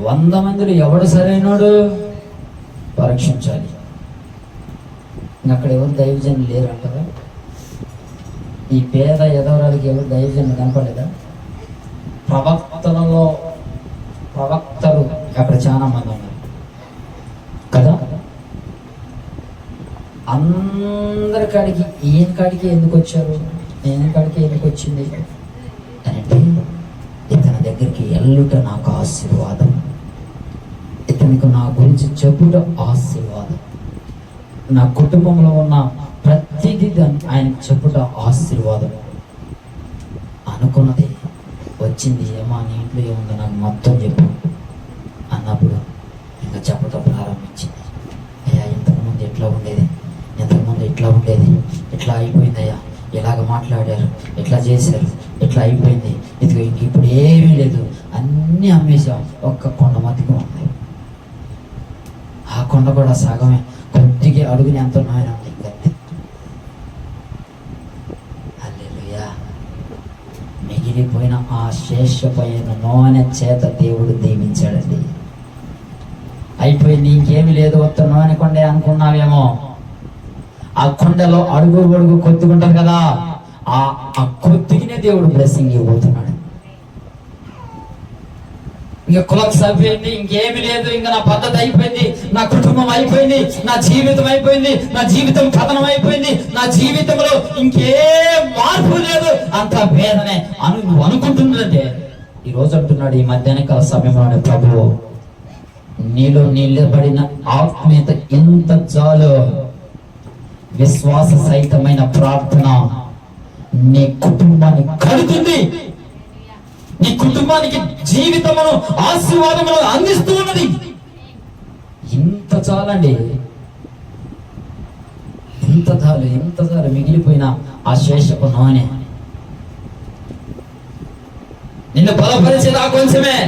100 మందిలో ఎవడు సరైనోడు పరీక్షించాలి. అక్కడ ఎవరు దైవజనులు లేరు అంటారా? ఈ పేద ఎదవరాలకి ఎవరు దైవజనులు కనపడలేదా? ప్రవక్తలు అక్కడ చాలా మంది ఉన్నారు కదా. అందరి కాడికి ఈయన కాడికి ఎందుకు వచ్చారు, నేను కాడికి ఎందుకు వచ్చింది అంటే, ఇతని దగ్గరికి ఎల్లుట నాకు ఆశీర్వాదం, ఇతనికి నా గురించి చెప్పుట ఆశీర్వాదం, నా కుటుంబంలో ఉన్న ప్రతిదీ ఆయనకు చెప్పుట ఆశీర్వాదం అనుకున్నది వచ్చింది. ఏమో నీ ఇంట్లో ఏముందో నాకు మొత్తం చెప్పు అన్నప్పుడు ఇంకా చెప్పటం ప్రారంభించింది. అయ్యా ఇంతకుముందు ఎట్లా ఉండేది, ఇంతకుముందు ఇట్లా ఉండేది, ఇట్లా అయిపోయింది అయ్యా, ఇలాగ మాట్లాడారు, ఇట్లా చేశారు, ఇట్లా అయిపోయింది, ఇది ఇప్పుడు ఏమీ లేదు, అన్నీ అమ్మేసాం, ఒక్క కొండ మధ్యకు ఉంది. ఆ కొండ కూడా సగమే, కొద్దిగా అడుగుని ఎంత ఉన్నాయని ఉంది. హల్లెలూయా. మిగిలిపోయిన ఆ శేషపోయిన నూనె చేత దేవుడు దీవించాడండి. అయిపోయింది, ఇంకేమీ లేదు, ఒక్క నూనె కొండే అనుకున్నావేమో. ఆ కొండలో అడుగు కొద్దుకుంటారు కదా, ఆ కొద్దిగానే దేవుడు బ్లెస్సింగ్ ఇవ్వబోతున్నాడు. ఇంకా కులక్స్ అయిపోయింది, ఇంకేమి లేదు, ఇంకా నా పద్ధతి అయిపోయింది, నా కుటుంబం అయిపోయింది, నా జీవితం అయిపోయింది, నా జీవితం పతనం అయిపోయింది, నా జీవితంలో ఇంకే మార్పు లేదు, అంత వేదనే నువ్వు అనుకుంటుందంటే, ఈ రోజు అంటున్నాడు, ఈ మధ్యాహ్న కాల సమయంలోనే ప్రభువు నీలో నిలబడిన ఆత్మీయత ఎంత చాలు, విశ్వాస సహితమైన ప్రార్థన నీ కుటుంబాన్ని కడుతుంది, నీ కుటుంబానికి జీవితమును ఆశీర్వాదమును అందిస్తూ ఉన్నది. ఇంత చాలండి, ఇంత చాలు మిగిలిపోయిన ఆ శేషపు నూనె నిన్ను బలపరిచేది ఆ కొంచెమే.